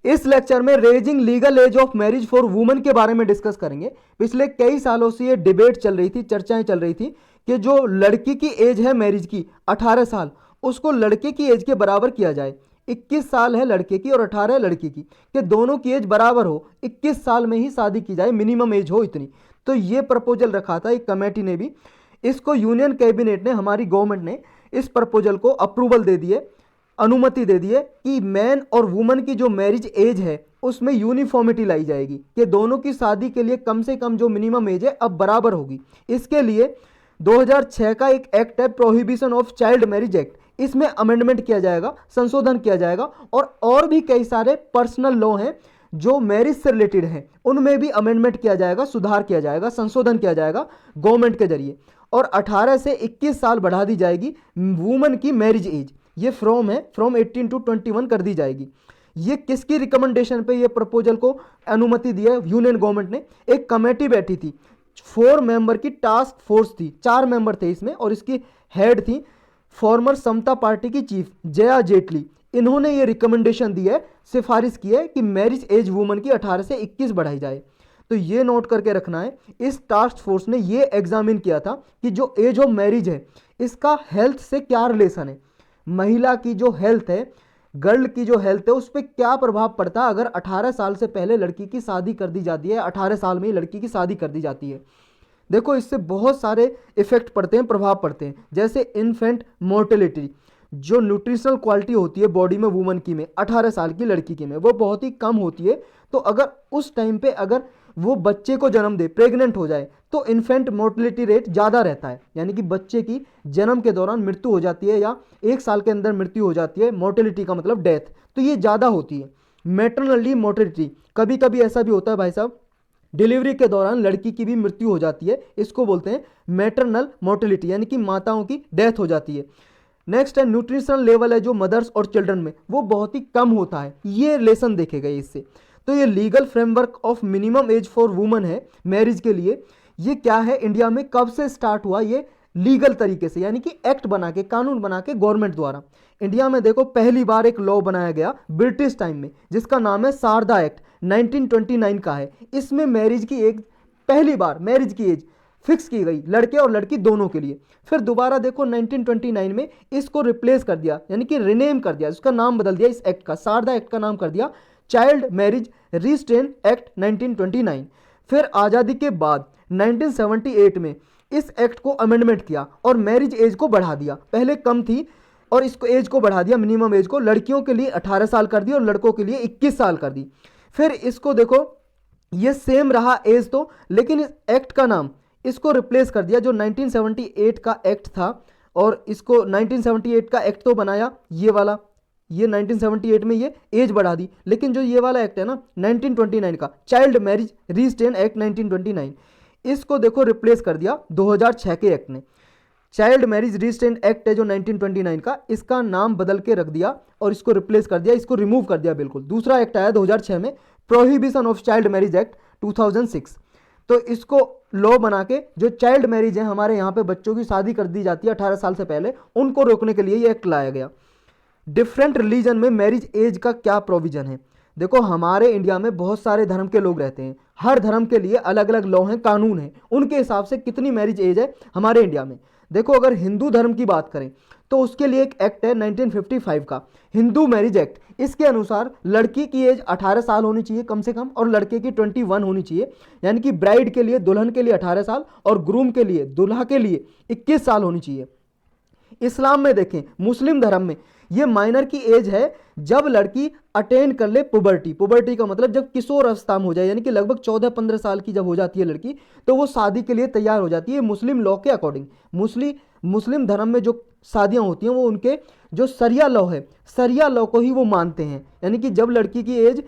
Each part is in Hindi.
इस लेक्चर में raising legal age of marriage for women के बारे में डिस्कस करेंगे। पिछले कई सालों से ये डिबेट चल रही थी, चर्चाएं चल रही थी कि जो लड़की की एज है मैरिज की 18 साल, उसको लड़के की एज के बराबर किया जाए। 21 साल है लड़के की और 18 है लड़की की, कि दोनों की एज बराबर हो, 21 साल में ही शादी की जाए, मिनिमम एज हो इतनी। तो ये प्रपोजल रखा था एक कमेटी ने भी, इसको यूनियन कैबिनेट ने, हमारी गवर्नमेंट ने इस प्रपोजल को अप्रूवल दे दिए, अनुमति दे दी है कि मैन और वुमन की जो मैरिज एज है उसमें यूनिफॉर्मिटी लाई जाएगी, कि दोनों की शादी के लिए कम से कम जो मिनिमम एज है अब बराबर होगी। इसके लिए 2006 का एक एक्ट है, prohibition of child marriage act, इसमें अमेंडमेंट किया जाएगा, संशोधन किया जाएगा। और भी कई सारे पर्सनल लॉ हैं जो मैरिज से रिलेटेड हैं, उनमें भी अमेंडमेंट किया जाएगा, सुधार किया जाएगा, संशोधन किया जाएगा गवर्नमेंट के जरिए। और 18 से 21 साल बढ़ा दी जाएगी वुमन की मैरिज एज, ये फ्रॉम 18 to 21 कर दी जाएगी। ये किसकी रिकमेंडेशन पे ये प्रपोजल को अनुमति दी है यूनियन गवर्नमेंट ने? एक कमेटी बैठी थी, 4 मेंबर की टास्क फोर्स थी, 4 मेंबर थे इसमें, और इसकी हेड थी फॉर्मर समता पार्टी की चीफ जया जेटली। इन्होंने ये रिकमेंडेशन दी है, सिफारिश की है कि मैरिज एज वुमन की 18 से 21 बढ़ाई जाए। तो ये नोट करके रखना है, इस टास्क फोर्स ने ये एग्जामिन किया था कि जो एज ऑफ मैरिज है इसका हेल्थ से क्या रिलेशन है, महिला की जो हेल्थ है, गर्ल की जो हेल्थ है, उस पर क्या प्रभाव पड़ता है अगर 18 साल से पहले लड़की की शादी कर दी जाती है, 18 साल में ही लड़की की शादी कर दी जाती है। देखो इससे बहुत सारे इफेक्ट पड़ते हैं, प्रभाव पड़ते हैं, जैसे इन्फेंट मोर्टेलिटी, जो न्यूट्रिशनल क्वालिटी होती है बॉडी में वुमन की में 18 साल की लड़की की में वो बहुत ही कम होती है। तो अगर उस टाइम पे अगर वो बच्चे को जन्म दे, प्रेग्नेंट हो जाए, तो इन्फेंट मोर्टेलिटी रेट ज़्यादा रहता है, यानी कि बच्चे की जन्म के दौरान मृत्यु हो जाती है या 1 साल के अंदर मृत्यु हो जाती है, मोर्टेलिटी का मतलब डेथ, तो ये ज़्यादा होती है। मैटरनली मोर्टेलिटी, कभी कभी ऐसा भी होता है भाई साहब, डिलीवरी के दौरान लड़की की भी मृत्यु हो जाती है, इसको बोलते हैं मैटरनल मोर्टेलिटी, यानी कि माताओं की डेथ हो जाती है। नेक्स्ट है न्यूट्रिशनल लेवल है जो मदर्स और चिल्ड्रन में, वो बहुत ही कम होता है, ये रिलेशन देखे गए इससे। तो ये legal framework of minimum age for woman है मैरिज के लिए, ये क्या है, इंडिया में कब से स्टार्ट हुआ, ये लीगल तरीके से, यानी कि एक्ट बना के, कानून बना के गवर्नमेंट द्वारा। इंडिया में देखो पहली बार एक लॉ बनाया गया ब्रिटिश टाइम में, जिसका नाम है शारदा एक्ट, 1929 का है। इसमें मैरिज की एज, पहली बार मैरिज की एज फिक्स की गई लड़के और लड़की दोनों के लिए। फिर दोबारा देखो 1929 में इसको रिप्लेस कर दिया, यानी कि रिनेम कर दिया, उसका नाम बदल दिया, इस एक्ट का, शारदा एक्ट का नाम कर दिया चाइल्ड मैरिज रिस्ट्रेन एक्ट 1929। फिर आज़ादी के बाद 1978 में इस एक्ट को अमेंडमेंट किया और मैरिज एज को बढ़ा दिया, पहले कम थी और इसको एज को बढ़ा दिया, मिनिमम एज को लड़कियों के लिए 18 साल कर दी और लड़कों के लिए 21 साल कर दी। फिर इसको देखो ये सेम रहा एज तो, लेकिन इस एक्ट का नाम इसको रिप्लेस कर दिया, जो 1978 का एक्ट था, और इसको 1978 का एक्ट तो बनाया ये वाला, ये 1978 में ये एज बढ़ा दी, लेकिन जो ये वाला एक्ट है ना 1929 का चाइल्ड मैरिज रिस्ट्रेन एक्ट 1929, इसको देखो रिप्लेस कर दिया 2006 के एक्ट ने। चाइल्ड मैरिज रिस्ट्रेन एक्ट है जो 1929 का, इसका नाम बदल के रख दिया और इसको रिप्लेस कर दिया, इसको रिमूव कर दिया बिल्कुल। दूसरा एक्ट आया 2006 में, prohibition of child marriage act 2006। तो इसको लॉ बना के जो चाइल्ड मैरिज है, हमारे यहाँ पे बच्चों की शादी कर दी जाती है 18 साल से पहले, उनको रोकने के लिए ये एक्ट लाया गया। डिफरेंट रिलीजन में मैरिज एज का क्या प्रोविजन है? देखो हमारे इंडिया में बहुत सारे धर्म के लोग रहते हैं, हर धर्म के लिए अलग अलग लॉ हैं, कानून हैं, उनके हिसाब से कितनी मैरिज एज है हमारे इंडिया में। देखो अगर हिंदू धर्म की बात करें तो उसके लिए एक एक्ट है 1955 का हिंदू मैरिज एक्ट, इसके अनुसार लड़की की एज 18 साल होनी चाहिए कम से कम और लड़के की 21 होनी चाहिए, यानी कि ब्राइड के लिए, दुल्हन के लिए 18 साल और ग्रूम के लिए, दुल्हा के लिए 21 साल होनी चाहिए। इस्लाम में देखें, मुस्लिम धर्म में ये माइनर की एज है जब लड़की अटेन कर ले पुबर्टी, पुबर्टी का मतलब जब किशोर अवस्था में हो जाए, यानी कि लगभग 14-15 साल की जब हो जाती है लड़की, तो वो शादी के लिए तैयार हो जाती है मुस्लिम लॉ के अकॉर्डिंग। मुस्लिम धर्म में जो शादियां होती हैं वो उनके जो सरिया लॉ है, सरिया लॉ को ही वो मानते हैं, यानी कि जब लड़की की एज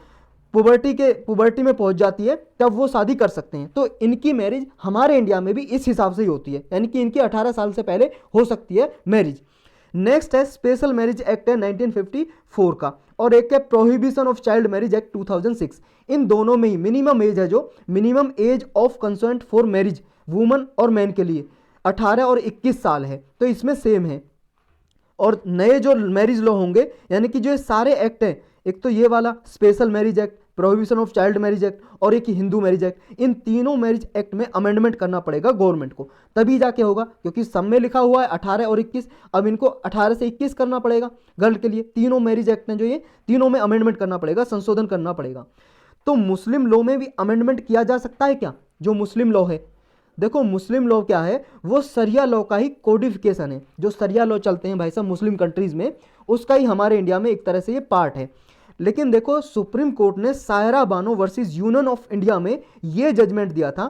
पुबर्टी में पहुंच जाती है तब वो शादी कर सकते हैं। तो इनकी मैरिज हमारे इंडिया में भी इस हिसाब से ही होती है, यानी कि इनकी 18 साल से पहले हो सकती है मैरिज। नेक्स्ट है स्पेशल मैरिज एक्ट है 1954 का, और एक है prohibition of child marriage act 2006। इन दोनों में ही मिनिमम एज है, जो minimum age of consent for marriage woman और मैन के लिए 18 और 21 साल है, तो इसमें सेम है। और नए जो मैरिज लॉ होंगे, यानी कि जो सारे एक्ट हैं एक तो ये वाला special marriage act, prohibition of child marriage act, और एक हिंदू मैरिज एक्ट। इन तीनों मैरिज एक्ट में अमेंडमेंट करना पड़ेगा गवर्नमेंट को, तभी जाके होगा, क्योंकि सब में लिखा हुआ है 18 और 21, अब इनको 18 से 21 करना पड़ेगा गर्ल के लिए। तीनों मैरिज एक्ट ने जो ये तीनों में अमेंडमेंट करना पड़ेगा, संशोधन करना पड़ेगा। तो मुस्लिम लॉ में भी अमेंडमेंट किया जा सकता है क्या? जो मुस्लिम लॉ है, देखो मुस्लिम लॉ क्या है, वो सरिया लॉ का ही कोडिफिकेशन है। जो सरिया लॉ चलते हैं भाई साहब मुस्लिम कंट्रीज में, उसका ही हमारे इंडिया में एक तरह से ये पार्ट है। लेकिन देखो सुप्रीम कोर्ट ने Saira Bano versus union of India में ये जजमेंट दिया था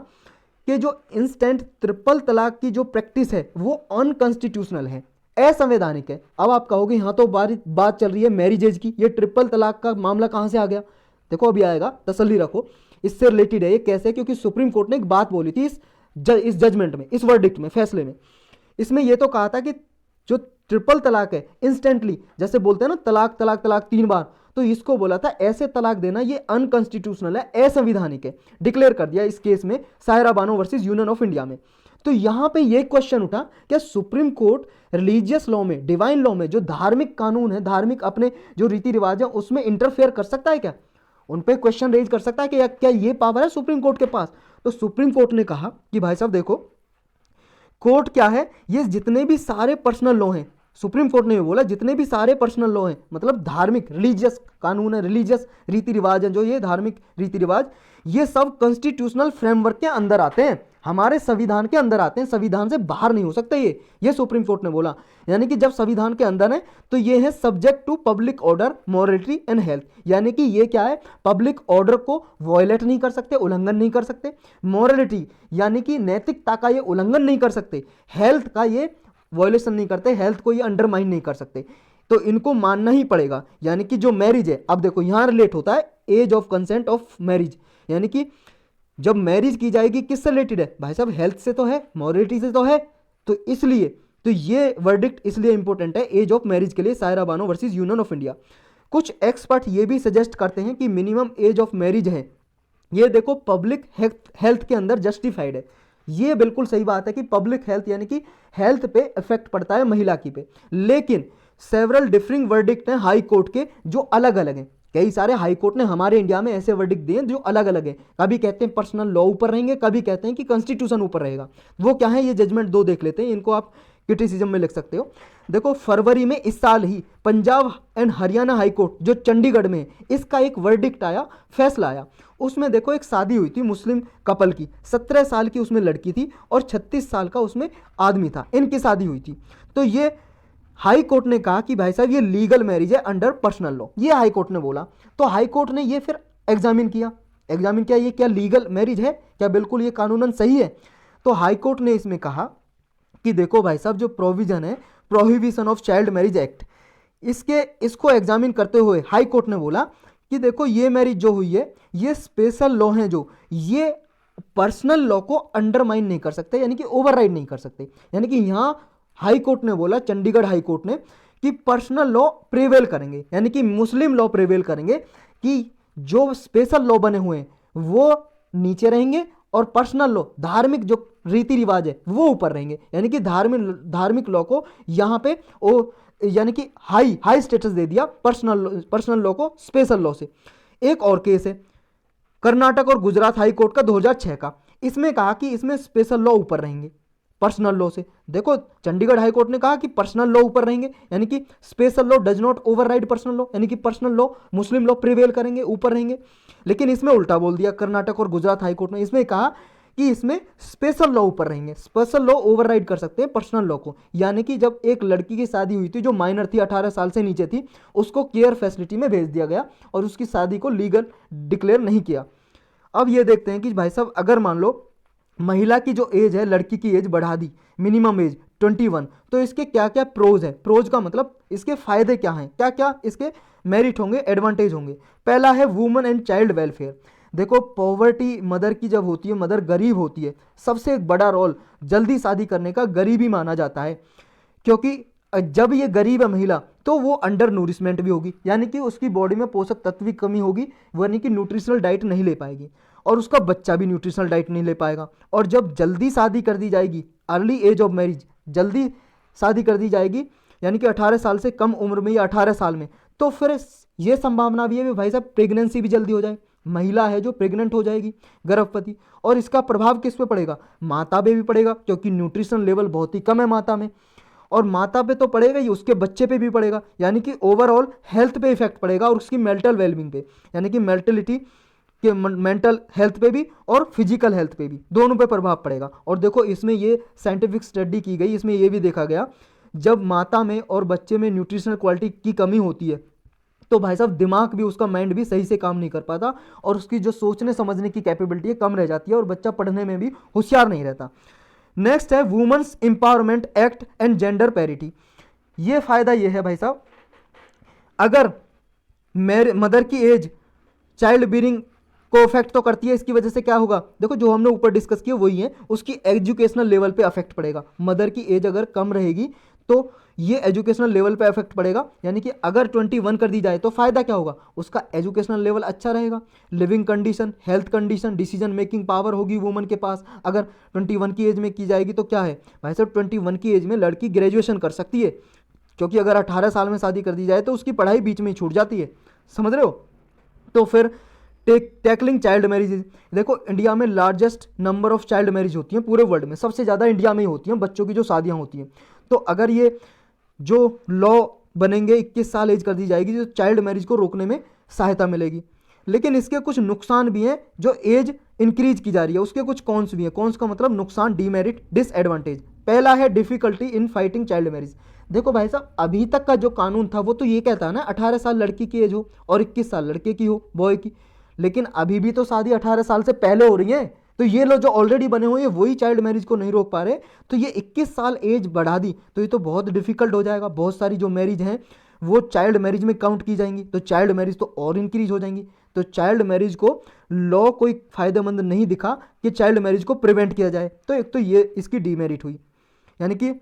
कि जो इंस्टेंट ट्रिपल तलाक की जो प्रैक्टिस है वो अनकॉन्स्टिट्यूशनल है, असंवैधानिक है। अब आप कहोगे यहाँ तो बात चल रही है मैरिज एज की, ये ट्रिपल तलाक का मामला कहाँ से आ गया? देखो अभी आएगा, तसल्ली रखो, इससे रिलेटेड है ये। कैसे? क्योंकि सुप्रीम कोर्ट ने एक बात बोली थी इस जजमेंट में, इस वर्डिक्ट में, फैसले में। इसमें यह तो कहा था कि जो ट्रिपल तलाक है इंस्टेंटली, जैसे बोलते हैं ना तलाक तलाक तलाक 3 बार, तो इसको बोला था ऐसे तलाक देना ये अनकॉन्स्टिट्यूशनल है, असंवैधानिक है, डिक्लेयर कर दिया इस केस में Saira Bano versus union of India में। तो यहां पे ये क्वेश्चन उठा, क्या सुप्रीम कोर्ट रिलीजियस लॉ में, डिवाइन लॉ में, जो धार्मिक कानून है, धार्मिक अपने जो रीति रिवाज है, उसमें इंटरफेयर कर सकता है क्या? उन पे क्वेश्चन रेज कर सकता है कि क्या ये पावर है सुप्रीम कोर्ट के पास? तो सुप्रीम कोर्ट ने कहा कि भाई साहब देखो, कोर्ट क्या है, ये जितने भी सारे पर्सनल लॉ हैं, सुप्रीम कोर्ट ने बोला जितने भी सारे पर्सनल लॉ हैं, मतलब धार्मिक रिलीजियस कानून है, रिलीजियस रीति रिवाज है, जो ये धार्मिक रीति रिवाज, ये सब कॉन्स्टिट्यूशनल फ्रेमवर्क के अंदर आते हैं, हमारे संविधान के अंदर आते हैं, संविधान से बाहर नहीं हो सकते ये सुप्रीम कोर्ट ने बोला। यानी कि जब संविधान के अंदर है तो ये है subject to public order, morality and health. यानी कि ये क्या है, पब्लिक ऑर्डर को वॉयलेट नहीं कर सकते, उल्लंघन नहीं कर सकते। मॉरलिटी यानी कि नैतिकता का ये उल्लंघन नहीं कर सकते। हेल्थ का ये वॉयलेशन नहीं करते, हेल्थ को ये अंडरमाइन नहीं कर सकते। तो इनको मानना ही पड़ेगा। यानी कि जो मैरिज है, अब देखो यहां रिलेट होता है age of consent of marriage, यानी कि जब मैरिज की जाएगी किससे रिलेटेड है भाई साहब? हेल्थ से तो है, मॉरलिटी से तो है। तो इसलिए तो ये वर्डिक्ट इसलिए इंपॉर्टेंट है एज ऑफ मैरिज के लिए, Saira Bano versus union of India. कुछ एक्सपर्ट ये भी सजेस्ट करते हैं कि मिनिमम एज ऑफ मैरिज है, ये देखो पब्लिक हेल्थ के अंदर जस्टिफाइड है। ये बिल्कुल सही बात है कि पब्लिक हेल्थ यानी कि हेल्थ पे इफेक्ट पड़ता है महिला की पे। लेकिन सेवरल डिफरिंग वर्डिक्ट हैं हाई कोर्ट के जो अलग अलग हैं। कई सारे हाई कोर्ट ने हमारे इंडिया में ऐसे वर्डिक्ट दिए जो अलग अलग है। कभी कहते हैं पर्सनल लॉ ऊपर रहेंगे, कभी कहते हैं कि कॉन्स्टिट्यूशन ऊपर रहेगा। वो क्या है, ये जजमेंट दो देख लेते हैं, इनको आप क्रिटिसिज्म में लिख सकते हो। देखो फरवरी में इस साल ही Punjab and Haryana high court जो चंडीगढ़ में है, इसका एक वर्डिक्ट आया, फैसला आया। उसमें देखो एक शादी हुई थी मुस्लिम कपल की, 17 साल की उसमें लड़की थी और 36 साल का उसमें आदमी था, इनकी शादी हुई थी। तो ये हाई कोर्ट ने कहा कि भाई साहब ये लीगल मैरिज है अंडर पर्सनल लॉ, ये हाई कोर्ट ने बोला। तो हाई कोर्ट ने ये फिर एग्जामिन किया ये क्या लीगल मैरिज है, क्या बिल्कुल ये कानूनन सही है? तो हाई कोर्ट ने इसमें कहा कि देखो भाई साहब जो प्रोविजन है prohibition of child marriage act, इसको एग्जामिन करते हुए हाई कोर्ट ने बोला कि देखो ये मैरिज जो हुई है ये स्पेशल लॉ हैं, जो ये पर्सनल लॉ को अंडरमाइन नहीं कर सकते, यानी कि ओवरराइड नहीं कर सकते। यानी कि यहाँ हाई कोर्ट ने बोला, चंडीगढ़ हाई कोर्ट ने, कि पर्सनल लॉ प्रिवेल करेंगे, यानी कि मुस्लिम लॉ प्रिवेल करेंगे, कि जो स्पेशल लॉ बने हुए हैं वो नीचे रहेंगे और पर्सनल लॉ, धार्मिक जो रीति रिवाज है वो ऊपर रहेंगे। यानी कि धार्मिक लॉ को यहाँ पे यानी कि हाई स्टेटस दे दिया पर्सनल लॉ को स्पेशल लॉ से। एक और केस है कर्नाटक और गुजरात हाई कोर्ट का 2006 का, इसमें कहा कि इसमें स्पेशल लॉ ऊपर रहेंगे पर्सनल लॉ से। देखो चंडीगढ़ हाई कोर्ट ने कहा कि पर्सनल लॉ ऊपर रहेंगे, यानी कि special law does not override personal law, यानी कि पर्सनल लॉ मुस्लिम लॉ प्रिवेल करेंगे, ऊपर रहेंगे। लेकिन इसमें उल्टा बोल दिया कर्नाटक और गुजरात हाई कोर्ट ने, इसमें कहा कि इसमें स्पेशल लॉ ऊपर रहेंगे, स्पेशल लॉ ओवरराइड कर सकते हैं पर्सनल लॉ को। यानी कि जब एक लड़की की शादी हुई थी जो माइनर थी, 18 साल से नीचे थी, उसको केयर फैसिलिटी में भेज दिया गया और उसकी शादी को लीगल डिक्लेयर नहीं किया। अब ये देखते हैं कि भाई साहब अगर मान लो महिला की जो एज है, लड़की की एज बढ़ा दी, मिनिमम एज 21, तो इसके क्या क्या प्रोज है? प्रोज का मतलब इसके फायदे क्या हैं, क्या क्या इसके मेरिट होंगे, एडवांटेज होंगे। पहला है वुमेन एंड चाइल्ड वेलफेयर। देखो पॉवर्टी मदर की जब होती है, मदर गरीब होती है, सबसे एक बड़ा रोल जल्दी शादी करने का गरीबी माना जाता है, क्योंकि जब ये गरीब है महिला तो वो अंडर नूरिशमेंट भी होगी, यानी कि उसकी बॉडी में पोषक तत्व की कमी होगी, यानी कि न्यूट्रिशनल डाइट नहीं ले पाएगी, और उसका बच्चा भी न्यूट्रिशनल डाइट नहीं ले पाएगा। और जब जल्दी शादी कर दी जाएगी, अर्ली एज ऑफ मैरिज, जल्दी शादी कर दी जाएगी, यानी कि 18 साल से कम उम्र में या 18 साल में, तो फिर ये संभावना भी है कि भाई साहब प्रेगनेंसी भी जल्दी हो जाए, महिला है जो प्रेग्नेंट हो जाएगी, गर्भवती। और इसका प्रभाव किस पे पड़ेगा, माता पे भी पड़ेगा, क्योंकि न्यूट्रिशन लेवल बहुत ही कम है माता में। और माता पे तो पड़ेगा ही, उसके बच्चे पे भी पड़ेगा, यानी कि ओवरऑल हेल्थ पे इफेक्ट पड़ेगा और उसकी मेंटल वेलबींग पे, यानी कि मेंटलिटी के मेंटल हेल्थ पे भी और फिजिकल हेल्थ पे भी, दोनों पे प्रभाव पड़ेगा। और देखो इसमें ये साइंटिफिक स्टडी की गई, इसमें ये भी देखा गया जब माता में और बच्चे में न्यूट्रिशनल क्वालिटी की कमी होती है तो भाई साहब दिमाग भी, उसका माइंड भी सही से काम नहीं कर पाता और उसकी जो सोचने समझने की कैपेबिलिटी है कम रह जाती है और बच्चा पढ़ने में भी होशियार नहीं रहता। नेक्स्ट है women's empowerment act and gender parity. ये फायदा ये है भाई साहब, अगर मदर की एज चाइल्ड बीरिंग को अफेक्ट तो करती है, इसकी वजह से क्या होगा, देखो जो हमने ऊपर डिस्कस किया वही है, उसकी एजुकेशनल लेवल पे अफेक्ट पड़ेगा। मदर की एज अगर कम रहेगी तो ये एजुकेशनल लेवल पे अफेक्ट पड़ेगा, यानी कि अगर 21 कर दी जाए तो फायदा क्या होगा, उसका एजुकेशनल लेवल अच्छा रहेगा, living condition, health condition, decision making power होगी वुमन के पास। अगर 21 की एज में की जाएगी तो क्या है भाई साहब, 21 की एज में लड़की ग्रेजुएशन कर सकती है, क्योंकि अगर 18 साल में शादी कर दी जाए तो उसकी पढ़ाई बीच में ही छूट जाती है, समझ रहे हो। तो फिर टैकलिंग चाइल्ड मैरिज, देखो इंडिया में largest number of child marriage होती हैं पूरे वर्ल्ड में, सबसे ज़्यादा इंडिया में ही होती हैं बच्चों की जो शादियां होती हैं। तो अगर ये जो लॉ बनेंगे 21 साल एज कर दी जाएगी तो चाइल्ड मैरिज को रोकने में सहायता मिलेगी। लेकिन इसके कुछ नुकसान भी हैं, जो एज इंक्रीज की जा रही है उसके कुछ कॉन्स भी हैं। कॉन्स का मतलब नुकसान, डीमेरिट, डिसएडवांटेज। पहला है difficulty in fighting child marriage. देखो भाई साहब अभी तक का जो कानून था वो तो ये कहता है ना 18 साल लड़की की एज हो और 21 साल लड़के की हो, बॉय की, लेकिन अभी भी तो शादी 18 साल से पहले हो रही है। तो ये लोग जो ऑलरेडी बने हुए हैं वही चाइल्ड मैरिज को नहीं रोक पा रहे, तो ये 21 साल एज बढ़ा दी तो ये तो बहुत डिफिकल्ट हो जाएगा। बहुत सारी जो मैरिज हैं वो चाइल्ड मैरिज में काउंट की जाएंगी, तो चाइल्ड मैरिज तो और इंक्रीज हो जाएंगी। तो चाइल्ड मैरिज को लॉ कोई फायदेमंद नहीं दिखा कि चाइल्ड मैरिज को प्रिवेंट किया जाए। तो एक तो ये इसकी डीमेरिट हुई, यानी कि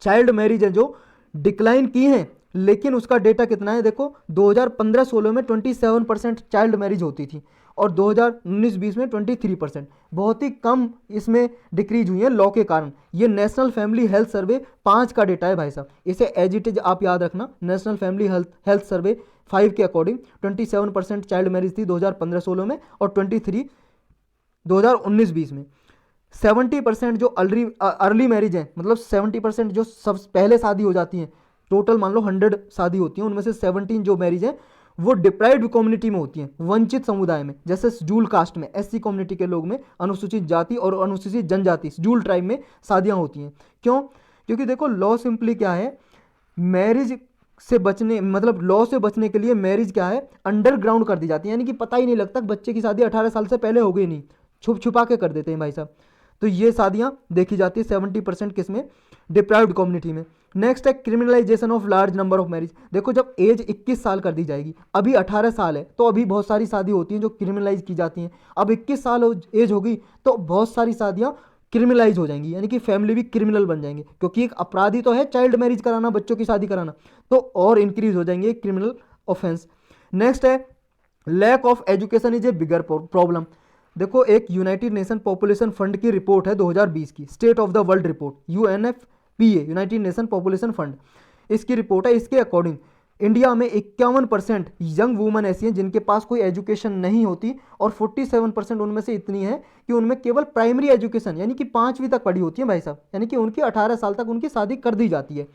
चाइल्ड मैरिज है जो डिक्लाइन की हैं, लेकिन उसका डेटा कितना है, देखो 2015-16 में 27% चाइल्ड मैरिज होती थी और 2019-20 में 23%, बहुत ही कम इसमें डिक्रीज हुई है लॉ के कारण। ये नेशनल फैमिली हेल्थ सर्वे 5 का डेटा है भाई साहब, इसे एज इट इज आप याद रखना। नेशनल फैमिली हेल्थ सर्वे 5 के अकॉर्डिंग 27% चाइल्ड मैरिज थी 2015-16 में और 23 2019-20 में। 70% जो अर्ली मैरिज है, मतलब 70% जो सब पहले शादी हो जाती हैं, टोटल मान लो 100 शादी होती हैं उनमें से 17 जो मैरिज है वो डिप्राइव्ड कम्युनिटी में होती हैं, वंचित समुदाय में, जैसे जूल कास्ट में, एससी कम्युनिटी के लोग में, अनुसूचित जाति और अनुसूचित जनजाति जूल ट्राइब में शादियां होती हैं। क्यों, क्योंकि देखो लॉ सिंपली क्या है, मैरिज से बचने, मतलब लॉ से बचने के लिए मैरिज क्या है, अंडरग्राउंड कर दी जाती है, यानी कि पता ही नहीं लगता बच्चे की शादी 18 साल से पहले हो गई, नहीं छुप छुपा के कर देते हैं भाई साहब। तो ये शादियां देखी जाती है 70% किसमें, डिप्राइव्ड कम्युनिटी में। नेक्स्ट है criminalisation of large number of marriage. देखो जब एज 21 साल कर दी जाएगी, अभी 18 साल है तो अभी बहुत सारी शादी होती हैं जो क्रिमिनलाइज की जाती हैं। अब 21 साल एज होगी तो बहुत सारी शादियां क्रिमिनलाइज हो जाएंगी, यानी कि फैमिली भी क्रिमिनल बन जाएंगे, क्योंकि एक अपराधी तो है चाइल्ड मैरिज कराना, बच्चों की शादी कराना, तो और इंक्रीज हो जाएंगे क्रिमिनल ऑफेंस। नेक्स्ट है lack of education is a bigger problem. देखो एक यूनाइटेड नेशन पॉपुलेशन फंड की रिपोर्ट है 2020 की, State of the World report, UNFPA, United Nation Population Fund, इसकी रिपोर्ट है। इसके अकॉर्डिंग इंडिया में 51% यंग वुमेन ऐसी हैं जिनके पास कोई एजुकेशन नहीं होती और 47% उनमें से इतनी है कि उनमें केवल प्राइमरी एजुकेशन यानी कि 5वीं तक पढ़ी होती है भाई साहब, यानी कि उनकी 18 साल तक उनकी शादी कर दी जाती है।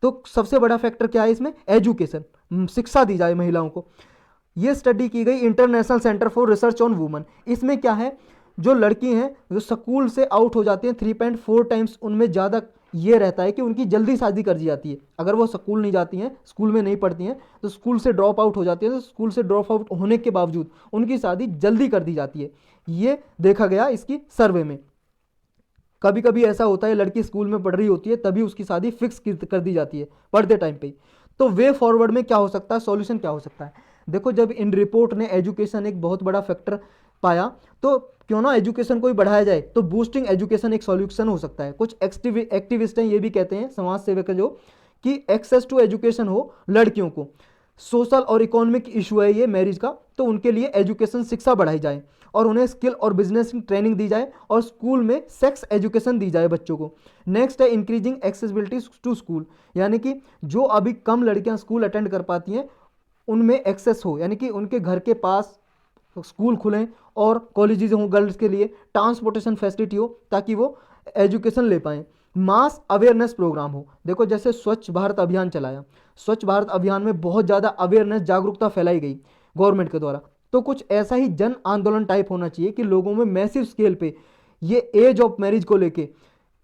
तो सबसे बड़ा फैक्टर क्या है इसमें, एजुकेशन, शिक्षा दी जाए महिलाओं को। ये स्टडी की गई international centre for research on women. इसमें क्या है, जो लड़की हैं जो स्कूल से आउट हो जाती हैं 3.4 टाइम्स, उनमें ज़्यादा ये रहता है कि उनकी जल्दी शादी कर दी जाती है। अगर वो स्कूल नहीं जाती हैं, स्कूल में नहीं पढ़ती हैं, तो स्कूल से ड्रॉप आउट हो जाती है, तो स्कूल से ड्रॉप आउट होने के बावजूद उनकी शादी जल्दी कर दी जाती है। ये देखा गया इसकी सर्वे में। कभी कभी ऐसा होता है लड़की स्कूल में पढ़ रही होती है तभी उसकी शादी फिक्स कर दी जाती है पढ़ते टाइम पे ही। तो वे फॉरवर्ड में क्या हो सकता है, सॉल्यूशन क्या हो सकता है। देखो जब इन रिपोर्ट ने एजुकेशन एक बहुत बड़ा फैक्टर पाया तो क्यों ना एजुकेशन को ही बढ़ाया जाए, तो बूस्टिंग एजुकेशन एक सॉल्यूशन हो सकता है। कुछ एक्टिविस्ट हैं ये भी कहते हैं, समाज सेवक जो, कि एक्सेस टू एजुकेशन हो लड़कियों को, सोशल और इकोनॉमिक इशू है ये मैरिज का, तो उनके लिए एजुकेशन शिक्षा बढ़ाई जाए और उन्हें स्किल और बिजनेस की ट्रेनिंग दी जाए और स्कूल में सेक्स एजुकेशन दी जाए बच्चों को। नेक्स्ट है इंक्रीजिंग एक्सेसिबिलिटी टू स्कूल, यानी कि जो अभी कम लड़कियां स्कूल अटेंड कर पाती हैं उनमें एक्सेस हो, यानी कि उनके घर के पास स्कूल खुलें और कॉलेजेस हों गर्ल्स के लिए, ट्रांसपोर्टेशन फैसिलिटी हो ताकि वो एजुकेशन ले पाएँ। मास अवेयरनेस प्रोग्राम हो, देखो जैसे स्वच्छ भारत अभियान चलाया, स्वच्छ भारत अभियान में बहुत ज़्यादा अवेयरनेस जागरूकता फैलाई गई गवर्नमेंट के द्वारा, तो कुछ ऐसा ही जन आंदोलन टाइप होना चाहिए कि लोगों में मैसिव स्केल पे ये एज ऑफ मैरिज को लेके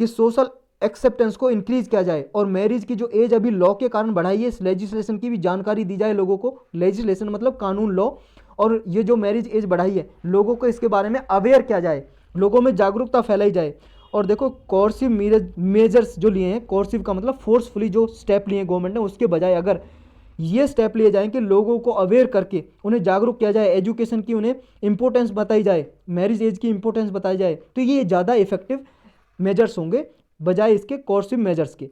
कि सोशल एक्सेप्टेंस को इंक्रीज किया जाए और मैरिज की जो एज अभी लॉ के कारण बढ़ाई है इस लेजिस्लेशन की भी जानकारी दी जाए लोगों को। लेजिस्लेशन मतलब कानून, लॉ, और ये जो मैरिज एज बढ़ाई है लोगों को इसके बारे में अवेयर किया जाए, लोगों में जागरूकता फैलाई जाए। और देखो कोर्सिव मेजर्स जो लिए हैं, कोर्सिव का मतलब फोर्सफुली जो स्टेप लिए गवर्नमेंट ने, उसके बजाय अगर ये स्टेप लिए जाएं कि लोगों को अवेयर करके उन्हें जागरूक किया जाए, एजुकेशन की उन्हें इंपॉर्टेंस बताई जाए, मैरिज एज की इंपॉर्टेंस बताई जाए, तो ये ज़्यादा इफेक्टिव मेजर्स होंगे बजाय इसके कोर्सिव मेजर्स के।